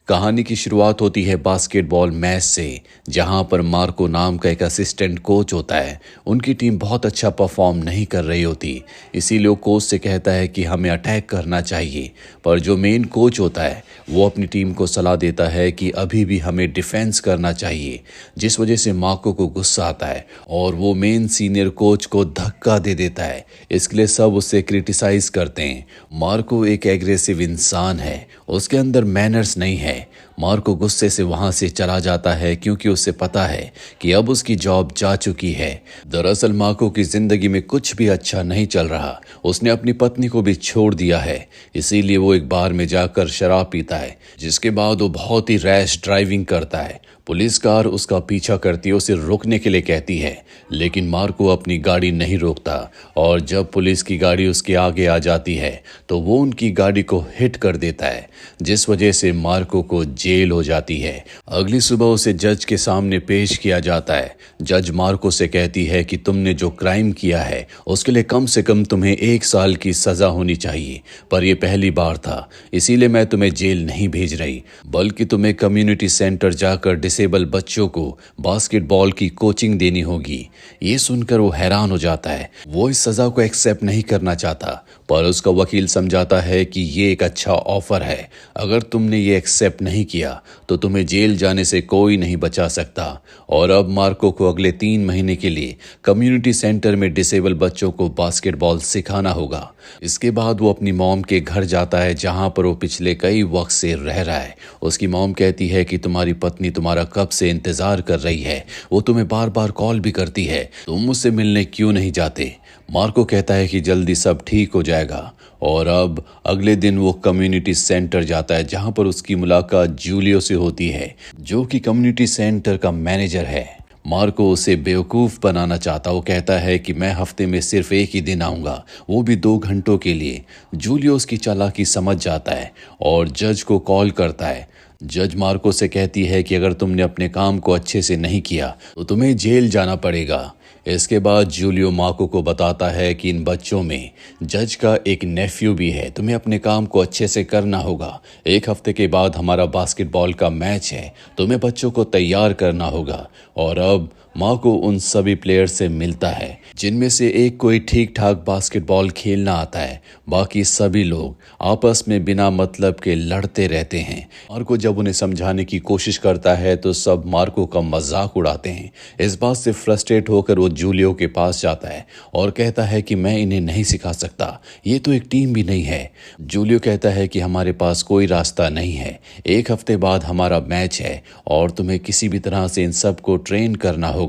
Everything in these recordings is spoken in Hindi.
कहानी की शुरुआत होती है बास्केटबॉल मैच से, जहां पर मार्को नाम का एक असिस्टेंट कोच होता है। उनकी टीम बहुत अच्छा परफॉर्म नहीं कर रही होती, इसीलिए वो कोच से कहता है कि हमें अटैक करना चाहिए। पर जो मेन कोच होता है वो अपनी टीम को सलाह देता है कि अभी भी हमें डिफेंस करना चाहिए, जिस वजह से मार्को को गुस्सा आता है और वो मेन सीनियर कोच को धक्का दे देता है। इसके लिए सब उसे क्रिटिसाइज करते हैं। मार्को एक एग्रेसिव इंसान है, उसके अंदर मैनर्स नहीं है। मार्को गुस्से से वहां से चला जाता है क्योंकि उसे पता है कि अब उसकी जॉब जा चुकी है। दरअसल मार्को की जिंदगी में कुछ भी अच्छा नहीं चल रहा। उसने अपनी पत्नी को भी छोड़ दिया है, इसीलिए वो एक बार में जाकर शराब पीता है, जिसके बाद वो बहुत ही रैश ड्राइविंग करता है। पुलिस कार उसका पीछा करती है, उसे रुकने के लिए कहती है, लेकिन मार्को अपनी गाड़ी नहीं रोकता और जब पुलिस की गाड़ी उसके आगे आ जाती है तो वो उनकी गाड़ी को हिट कर देता है, जिस वजह से मार्को को जेल हो जाती है। अगली सुबह उसे जज के सामने पेश किया जाता है। जज मार्को से कहती है कि तुमने जो क्राइम किया है उसके लिए कम से कम तुम्हें 1 साल की सजा होनी चाहिए, पर यह पहली बार था, इसीलिए मैं तुम्हें जेल नहीं भेज रही, बल्कि तुम्हें कम्युनिटी सेंटर जाकर डिसेबल बच्चों को बास्केटबॉल की कोचिंग देनी होगी। ये सुनकर वो हैरान हो जाता है। वो इस सजा को एक्सेप्ट नहीं करना चाहता, पर उसका वकील समझाता है कि ये एक अच्छा ऑफर है। अगर तुमने ये एक्सेप्ट नहीं किया तो तुम्हें जेल जाने से कोई नहीं बचा सकता। और अब मार्को को अगले 3 महीने के लिए कम्युनिटी सेंटर में डिसेबल बच्चों को बास्केटबॉल सिखाना होगा। इसके बाद वो अपनी मॉम के घर जाता है, जहां पर वो पिछले कई वक्त से रह रहा है। उसकी मॉम कहती है कि तुम्हारी पत्नी तुम्हारा कब से इंतजार कर रही है, वो तुम्हें बार बार कॉल भी करती है, तुम मुझसे मिलने क्यों नहीं जाते। मार्को कहता है कि जल्दी सब ठीक हो जाएगा। और अब अगले दिन वो कम्युनिटी सेंटर जाता है, जहां पर उसकी मुलाकात जूलियो से होती है, जो कि कम्युनिटी सेंटर का मैनेजर है। मार्को उसे बेवकूफ़ बनाना चाहता। वो कहता है कि मैं हफ्ते में सिर्फ एक ही दिन आऊँगा, वो भी 2 घंटों के लिए। जूलियो उसकी चालाकी समझ जाता है और जज को कॉल करता है। जज मार्को से कहती है कि अगर तुमने अपने काम को अच्छे से नहीं किया तो तुम्हें जेल जाना पड़ेगा। इसके बाद जूलियो मार्को को बताता है कि इन बच्चों में जज का एक नेफ्यू भी है, तुम्हें अपने काम को अच्छे से करना होगा। 1 हफ्ते के बाद हमारा बास्केटबॉल का मैच है, तुम्हें बच्चों को तैयार करना होगा। और अब मार्को उन सभी प्लेयर से मिलता है, जिनमें से एक कोई ठीक ठाक बास्केटबॉल खेलना आता है, बाकी सभी लोग आपस में बिना मतलब के लड़ते रहते हैं। मार्को जब उन्हें समझाने की कोशिश करता है तो सब मार्को का मजाक उड़ाते हैं। इस बात से फ्रस्ट्रेट होकर वो जूलियो के पास जाता है और कहता है कि मैं इन्हें नहीं सिखा सकता, ये तो एक टीम भी नहीं है। जूलियो कहता है कि हमारे पास कोई रास्ता नहीं है, 1 हफ्ते बाद हमारा मैच है और तुम्हें किसी भी तरह से इन सबको ट्रेन करना होगा।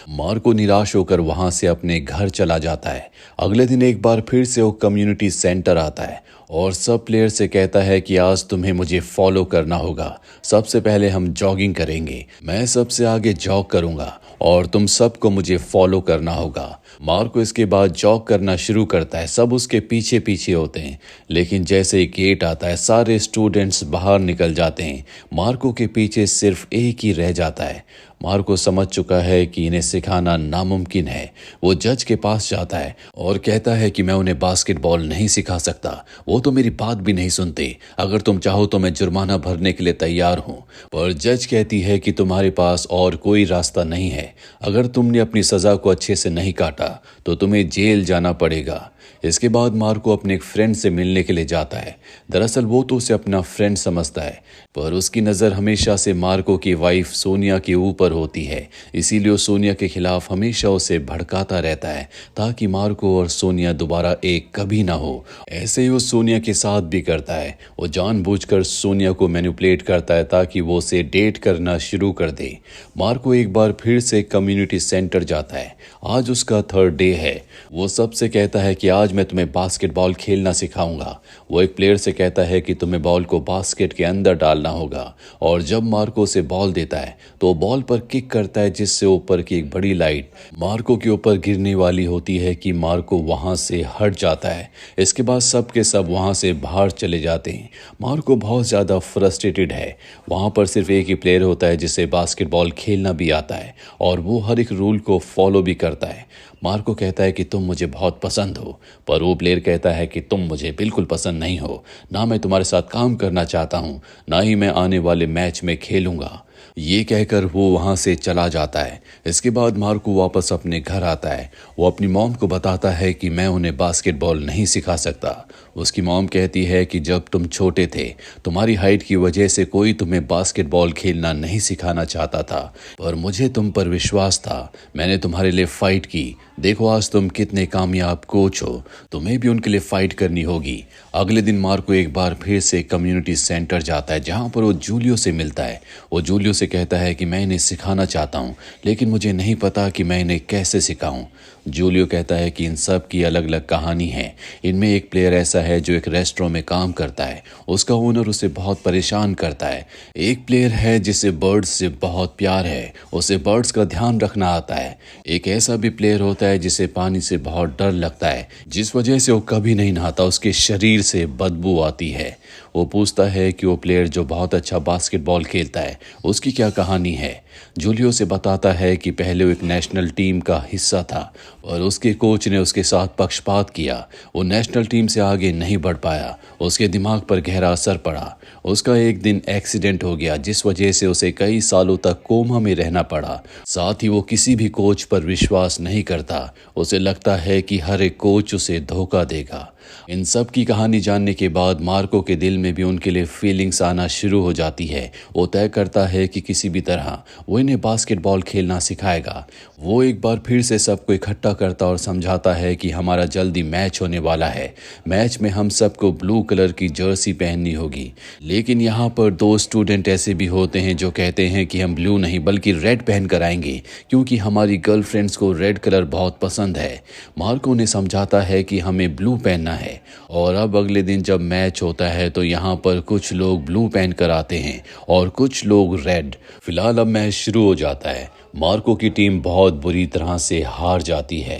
मार्को निराश होकर वहां से अपने घर चला जाता है। अगले दिन एक बार फिर से वो कम्युनिटी सेंटर आता है और सब प्लेयर से कहता है कि आज तुम्हें मुझे फॉलो करना होगा। सबसे पहले हम जॉगिंग करेंगे, मैं सबसे आगे जॉग करूंगा और तुम सबको मुझे फॉलो करना होगा। मार्को इसके बाद जॉग करना शुरू करता है, सब उसके पीछे पीछे होते हैं, लेकिन जैसे ही गेट आता है सारे स्टूडेंट्स बाहर निकल जाते हैं। मार्को के पीछे सिर्फ एक ही रह जाता है। मार्को समझ चुका है कि इन्हें सिखाना नामुमकिन है। वो जज के पास जाता है और कहता है कि मैं उन्हें बास्केटबॉल नहीं सिखा सकता, वो तो मेरी बात भी नहीं सुनते। अगर तुम चाहो तो मैं जुर्माना भरने के लिए तैयार हूँ। पर जज कहती है कि तुम्हारे पास और कोई रास्ता नहीं है, अगर तुमने अपनी सज़ा को अच्छे से नहीं काटा तो तुम्हें जेल जाना पड़ेगा। इसके बाद मार्को अपने एक फ्रेंड से मिलने के लिए जाता है। दरअसल वो तो उसे अपना फ्रेंड समझता है, पर उसकी नज़र हमेशा से मार्को की वाइफ सोनिया के ऊपर होती है, इसीलिए वो सोनिया के खिलाफ हमेशा उसे भड़काता रहता है ताकि मार्को और सोनिया दोबारा एक कभी ना हो। ऐसे ही वो सोनिया के साथ भी करता है। वो जानबूझकर सोनिया को मैनिपुलेट करता है ताकि वो उसे डेट करना शुरू कर दे। मार्को एक बार फिर से कम्युनिटी सेंटर जाता है। आज उसका 3rd डे है। वो सबसे कहता है कि आज मैं तुम्हें बास्केटबॉल खेलना सिखाऊंगा। वो एक प्लेयर से कहता है कि तुम्हें बॉल को बास्केट के अंदर डालना होगा और जब मार्को उसे बॉल देता है तो बॉल पर किक करता है, जिससे ऊपर की एक बड़ी लाइट मार्को के ऊपर गिरने वाली होती है कि मार्को वहां से हट जाता है। इसके बाद सब के सब वहां से बाहर चले जाते हैं। मार्को बहुत ज़्यादा फ्रस्ट्रेटेड है। वहां पर सिर्फ एक ही प्लेयर होता है जिसे बास्केटबॉल खेलना भी आता है और वो हर एक रूल को फॉलो भी करता है। मार्को कहता है कि तुम मुझे बहुत पसंद हो, पर वो प्लेयर कहता है कि तुम मुझे बिल्कुल पसंद नहीं हो, ना मैं तुम्हारे साथ काम करना चाहता हूँ, ना ही मैं आने वाले मैच में खेलूंगा। ये कहकर वो वहाँ से चला जाता है। इसके बाद मार्को वापस अपने घर आता है। वो अपनी मॉम को बताता है कि मैं उन्हें बास्केटबॉल नहीं सिखा सकता। उसकी मॉम कहती है कि जब तुम छोटे थे, तुम्हारी हाइट की वजह से कोई तुम्हें बास्केटबॉल खेलना नहीं सिखाना चाहता था, पर मुझे तुम पर विश्वास था। मैंने तुम्हारे लिए फाइट की। देखो आज तुम कितने कामयाब कोच हो, तुम्हें भी उनके लिए फाइट करनी होगी। अगले दिन मार्को एक बार फिर से कम्युनिटी सेंटर जाता है, जहाँ पर वो जूलियो से मिलता है। वो जूलियो से कहता है कि मैं इन्हें सिखाना चाहता हूँ, लेकिन मुझे नहीं पता कि मैं इन्हें कैसे सिखाऊं। जूलियो कहता है कि इन सब की अलग अलग कहानी है। इनमें एक प्लेयर ऐसा है जो एक रेस्टोरेंट में काम करता है, उसका ओनर उसे बहुत परेशान करता है। एक प्लेयर है जिसे बर्ड्स से बहुत प्यार है, उसे बर्ड्स का ध्यान रखना आता है। एक ऐसा भी प्लेयर होता है जिसे पानी से बहुत डर लगता है, जिस वजह से वो कभी नहीं नहाता, उसके शरीर से बदबू आती है। वो पूछता है कि वो प्लेयर जो बहुत अच्छा बास्केटबॉल खेलता है, उसकी क्या कहानी है। जूलियो से बताता है कि पहले वो एक नेशनल टीम का हिस्सा था और उसके कोच ने उसके साथ पक्षपात किया। वो नेशनल टीम से आगे नहीं बढ़ पाया, उसके दिमाग पर गहरा असर पड़ा। उसका एक दिन एक्सीडेंट हो गया, जिस वजह से उसे कई सालों तक कोमा में रहना पड़ा। साथ ही वो किसी भी कोच पर विश्वास नहीं करता। उसे लगता है कि हर एक कोच उसे धोखा देगा। इन सब की कहानी जानने के बाद मार्को के दिल में भी उनके लिए फीलिंग्स आना शुरू हो जाती है। वो तय करता है कि किसी भी तरह वो इन्हें बास्केटबॉल खेलना सिखाएगा। वो एक बार फिर से सबको इकट्ठा करता और समझाता है कि हमारा जल्दी मैच होने वाला है। मैच में हम सबको ब्लू कलर की जर्सी पहननी होगी। लेकिन यहाँ पर दो स्टूडेंट ऐसे भी होते हैं जो कहते हैं कि हम ब्लू नहीं बल्कि रेड पहन कर आएंगे, क्योंकि हमारी गर्लफ्रेंड्स को रेड कलर बहुत पसंद है। मार्को ने समझाता है कि हमें ब्लू पहनना है। और अब अगले दिन जब मैच होता है तो यहाँ पर कुछ लोग ब्लू पहन कर आते हैं और कुछ लोग रेड। फिलहाल अब मैच शुरू हो जाता है। मार्को की टीम बहुत बुरी तरह से हार जाती है।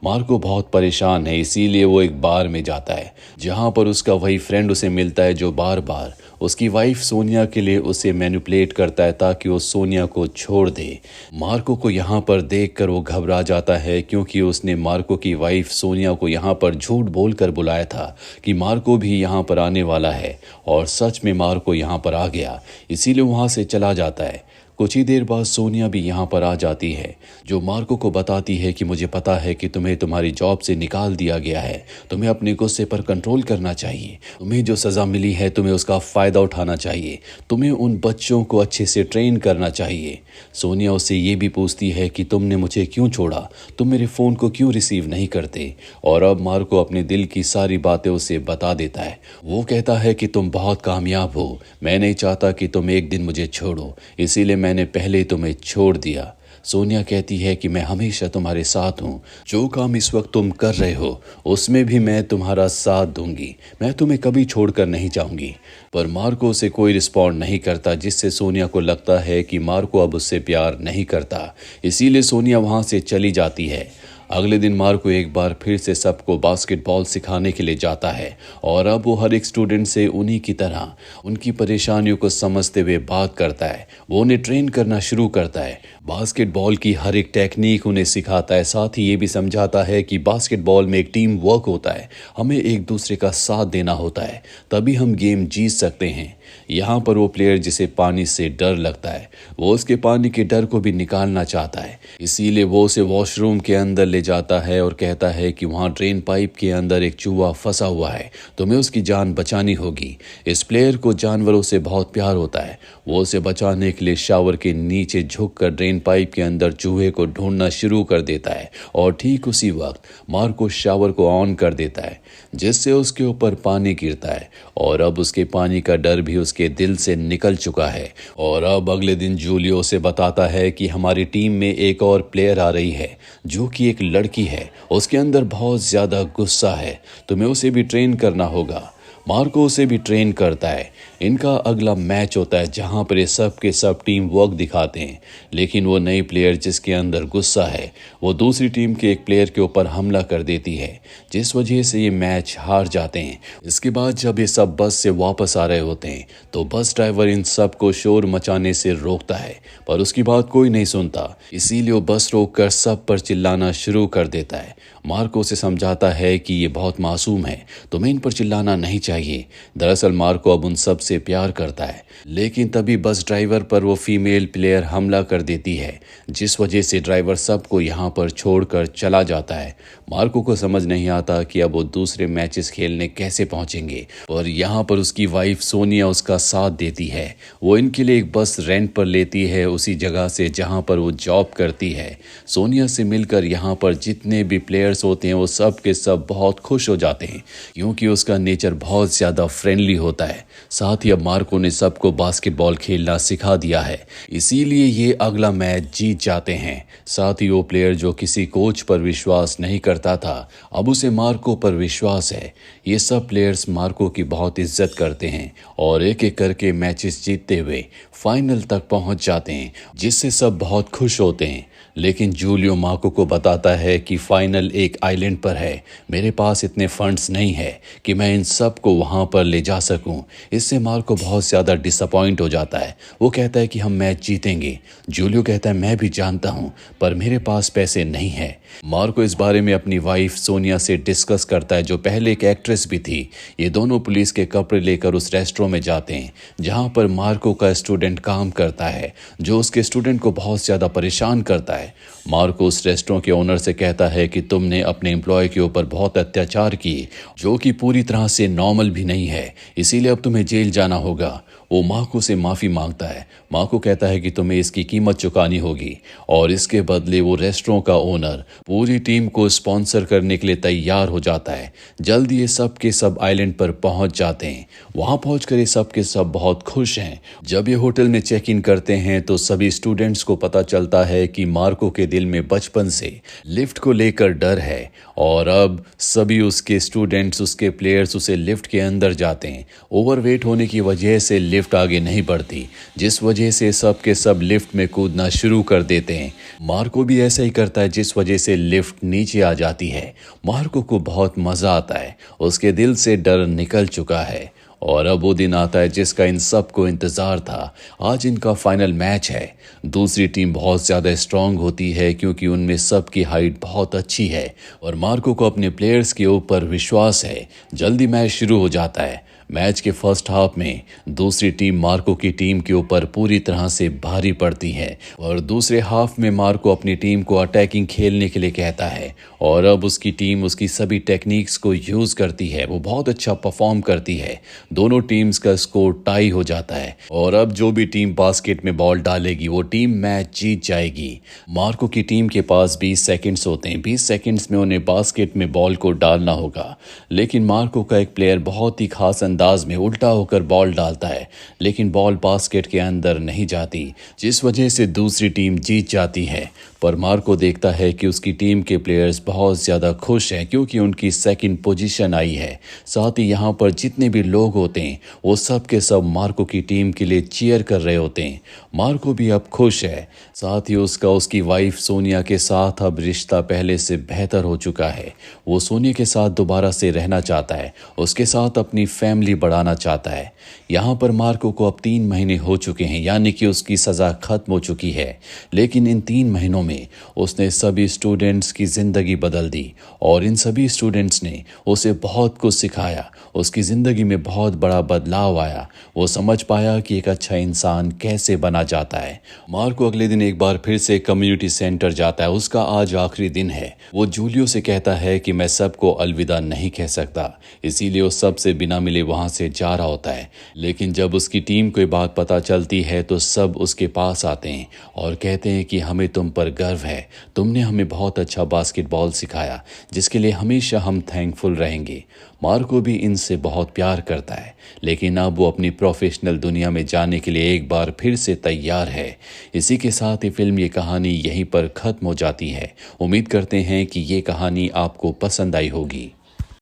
मार्को बहुत परेशान है, इसीलिए वो एक बार में जाता है, जहाँ पर उसका वही फ्रेंड उसे मिलता है जो बार बार उसकी वाइफ सोनिया के लिए उसे मैनिपुलेट करता है ताकि वो सोनिया को छोड़ दे। मार्को को यहाँ पर देखकर वो घबरा जाता है, क्योंकि उसने मार्को की वाइफ सोनिया को यहाँ पर झूठ बोलकर बुलाया था कि मार्को भी यहाँ पर आने वाला है, और सच में मार्को यहाँ पर आ गया। इसीलिए वहाँ से चला जाता है। कुछ ही देर बाद सोनिया भी यहाँ पर आ जाती है, जो मार्को को बताती है कि मुझे पता है कि तुम्हें तुम्हारी जॉब से निकाल दिया गया है। तुम्हें अपने गुस्से पर कंट्रोल करना चाहिए। तुम्हें जो सज़ा मिली है तुम्हें उसका फ़ायदा उठाना चाहिए। तुम्हें उन बच्चों को अच्छे से ट्रेन करना चाहिए। सोनिया उससे ये भी पूछती है कि तुमने मुझे क्यों छोड़ा, तुम मेरे फ़ोन को क्यों रिसीव नहीं करते। और अब मार्को अपने दिल की सारी बातें उसे बता देता है। वो कहता है कि तुम बहुत कामयाब हो, मैं नहीं चाहता कि तुम एक दिन मुझे छोड़ो, इसीलिए मैंने पहले तुम्हें छोड़ दिया। सोनिया कहती है कि मैं हमेशा तुम्हारे साथ हूँ। जो काम इस वक्त तुम कर रहे हो उसमें भी मैं तुम्हारा साथ दूंगी। मैं तुम्हें कभी छोड़कर नहीं जाऊंगी। पर मार्को से कोई रिस्पॉन्ड नहीं करता, जिससे सोनिया को लगता है कि मार्को अब उससे प्यार नहीं करता। इसीलिए सोनिया वहाँ से चली जाती है। अगले दिन मार्को एक बार फिर से सबको बास्केटबॉल सिखाने के लिए जाता है, और अब वो हर एक स्टूडेंट से उन्हीं की तरह उनकी परेशानियों को समझते हुए बात करता है। वो उन्हें ट्रेन करना शुरू करता है। बास्केटबॉल की हर एक टेक्निक उन्हें सिखाता है। साथ ही ये भी समझाता है कि बास्केटबॉल में एक टीम वर्क होता है, हमें एक दूसरे का साथ देना होता है, तभी हम गेम जीत सकते हैं। यहाँ पर वो प्लेयर जिसे पानी से डर लगता है, वो उसके पानी के डर को भी निकालना चाहता है। इसीलिए वो उसे वॉशरूम के अंदर ले जाता है और कहता है कि वहाँ ड्रेन पाइप के अंदर एक चूहा फंसा हुआ है, तुम्हें उसकी जान बचानी होगी। इस प्लेयर को जानवरों से बहुत प्यार होता है। वो उसे बचाने के लिए शावर के नीचे झुककर ड्रेन पाइप के अंदर चूहे को ढूंढना शुरू कर देता है, और ठीक उसी वक्त मार्को शावर को ऑन कर देता है, जिससे उसके ऊपर पानी गिरता है। और अब उसके पानी का डर भी उसके दिल से निकल चुका है। और अब अगले दिन जूलियो से बताता है कि हमारी टीम में एक और प्लेयर आ रही है, जो कि एक लड़की है। उसके अंदर बहुत ज़्यादा गुस्सा है, तुम्हें उसे भी ट्रेन करना होगा। मार्को उसे भी ट्रेन करता है। इनका अगला मैच होता है जहां पर ये सब के सब टीम वर्क दिखाते हैं, लेकिन वो नई प्लेयर जिसके अंदर गुस्सा है वो दूसरी टीम के एक प्लेयर के ऊपर हमला कर देती है, जिस वजह से ये मैच हार जाते हैं। इसके बाद जब ये सब बस से वापस आ रहे होते हैं तो बस ड्राइवर इन सब को शोर मचाने से रोकता है, पर उसकी बात कोई नहीं सुनता। इसीलिए वो बस रोककर सब पर चिल्लाना शुरू कर देता है। मार्को उसे समझाता है कि ये बहुत मासूम है, तुम्हें इन पर चिल्लाना नहीं चाहिए। दरअसल मार्को अब उन सब से प्यार करता है, लेकिन तभी बस ड्राइवर पर वो फीमेल प्लेयर हमला कर देती है, जिस वजह से ड्राइवर सबको यहाँ पर छोड़कर चला जाता है। मार्को को समझ नहीं आता कि अब वो दूसरे मैचेस खेलने कैसे पहुंचेंगे, और यहाँ पर उसकी वाइफ सोनिया उसका साथ देती है। वो इनके लिए एक बस रेंट पर लेती है उसी जगह से जहाँ पर वो जॉब करती है। सोनिया से मिलकर यहाँ पर जितने भी प्लेयर्स होते हैं वो सब के सब बहुत खुश हो जाते हैं, क्योंकि उसका नेचर बहुत ज़्यादा फ्रेंडली होता है। साथ ही अब मार्को ने सबको बास्केटबॉल खेलना सिखा दिया है, इसीलिए ये अगला मैच जीत जाते हैं। साथ ही वो प्लेयर जो किसी कोच पर विश्वास नहीं करता था, अब उसे मार्को पर विश्वास है। ये सब प्लेयर्स मार्को की बहुत इज्जत करते हैं और एक एक करके मैचेस जीतते हुए फाइनल तक पहुंच जाते हैं, जिससे सब बहुत खुश होते हैं। लेकिन जूलियो मार्को को बताता है कि फाइनल एक आइलैंड पर है, मेरे पास इतने फंड्स नहीं है कि मैं इन सब को वहाँ पर ले जा सकूं। इससे मार्को बहुत ज़्यादा डिसअपॉइंट हो जाता है। वो कहता है कि हम मैच जीतेंगे। जूलियो कहता है मैं भी जानता हूँ, पर मेरे पास पैसे नहीं है। मार्को इस बारे में अपनी वाइफ सोनिया से डिस्कस करता है, जो पहले एक एक्ट्रेस भी थी। ये दोनों पुलिस के कपड़े लेकर उस रेस्टोरेंट में जाते हैं जहाँ पर मार्को का स्टूडेंट काम करता है, जो उसके स्टूडेंट को बहुत ज़्यादा परेशान करता है। मार्को उस रेस्टोरेंट के ओनर से कहता है कि तुमने अपने एम्प्लॉय के ऊपर बहुत अत्याचार किए, जो कि पूरी तरह से नॉर्मल भी नहीं है, इसीलिए अब तुम्हें जेल जाना होगा। वो मार्को से माफ़ी मांगता है। मार्को कहता है कि तुम्हें इसकी कीमत चुकानी होगी, और इसके बदले वो रेस्टोरेंट का ओनर पूरी टीम को स्पॉन्सर करने के लिए तैयार हो जाता है। जल्दी ये सब के सब आइलैंड पर पहुंच जाते हैं। वहां पहुंचकर ये सब के सब बहुत खुश हैं। जब ये होटल में चेक इन करते हैं तो सभी स्टूडेंट्स को पता चलता है कि मार्को के दिल में बचपन से लिफ्ट को लेकर डर है, और अब सभी उसके स्टूडेंट्स, उसके प्लेयर्स उसे लिफ्ट के अंदर जाते हैं। ओवरवेट होने की वजह से लिफ्ट आगे नहीं बढ़ती, जिस वजह से सब के सब लिफ्ट में कूदना शुरू कर देते हैं। मार्को भी ऐसा ही करता है, जिस वजह से लिफ्ट नीचे आ जाती है। मार्को को बहुत मज़ा आता है, उसके दिल से डर निकल चुका है। और अब वो दिन आता है जिसका इन सब को इंतज़ार था। आज इनका फाइनल मैच है। दूसरी टीम बहुत ज़्यादा स्ट्रांग होती है, क्योंकि उनमें सबकी हाइट बहुत अच्छी है, और मार्को को अपने प्लेयर्स के ऊपर विश्वास है। जल्दी मैच शुरू हो जाता है। मैच के फर्स्ट हाफ में दूसरी टीम मार्को की टीम के ऊपर पूरी तरह से भारी पड़ती है, और दूसरे हाफ में मार्को अपनी टीम को अटैकिंग खेलने के लिए कहता है, और अब उसकी टीम उसकी सभी टेक्निक्स को यूज़ करती है। वो बहुत अच्छा परफॉर्म करती है। दोनों टीम्स का स्कोर टाई हो जाता है, और अब जो भी टीम बास्केट में बॉल डालेगी वो टीम मैच जीत जाएगी। मार्को की टीम के पास 20 सेकंड्स होते हैं। 20 सेकंड्स में उन्हें बास्केट में बॉल को डालना होगा, लेकिन मार्को का एक प्लेयर बहुत ही खास अंदाज में उल्टा होकर बॉल डालता है, लेकिन बॉल बास्केट के अंदर नहीं जाती, जिस वजह से दूसरी टीम जीत जाती है। पर मार्को देखता है कि उसकी टीम के प्लेयर्स बहुत ज़्यादा खुश हैं, क्योंकि उनकी सेकंड पोजीशन आई है। साथ ही यहाँ पर जितने भी लोग होते हैं वो सब के सब मार्को की टीम के लिए चीयर कर रहे होते हैं। मार्को भी अब खुश है। साथ ही उसकी वाइफ सोनिया के साथ अब रिश्ता पहले से बेहतर हो चुका है। वो सोनिया के साथ दोबारा से रहना चाहता है, उसके साथ अपनी फैमिली बढ़ाना चाहता है। यहाँ पर मार्को को अब 3 महीने हो चुके हैं, यानी कि उसकी सज़ा खत्म हो चुकी है। लेकिन इन 3 महीनों में उसने सभी स्टूडेंट्स की ज़िंदगी बदल दी, और इन सभी स्टूडेंट्स ने उसे बहुत कुछ सिखाया। उसकी ज़िंदगी में बहुत बड़ा बदलाव आया। वो समझ पाया कि एक अच्छा इंसान कैसे बना जाता है। मार्को अगले दिन एक बार फिर से कम्युनिटी सेंटर जाता है। उसका आज आखिरी दिन है। वो जूलियो से कहता है कि मैं सबको अलविदा नहीं कह सकता, इसीलिए वो सबसे बिना मिले वहाँ से जा रहा होता है। लेकिन जब उसकी टीम को ये बात पता चलती है तो सब उसके पास आते हैं और कहते हैं कि हमें तुम पर गर्व है, तुमने हमें बहुत अच्छा बास्केटबॉल सिखाया, जिसके लिए हमेशा हम थैंकफुल रहेंगे। मार्को भी इनसे बहुत प्यार करता है, लेकिन अब वो अपनी प्रोफेशनल दुनिया में जाने के लिए एक बार फिर से तैयार है। इसी के साथ ही फिल्म ये कहानी यहीं पर ख़त्म हो जाती है। उम्मीद करते हैं कि ये कहानी आपको पसंद आई होगी।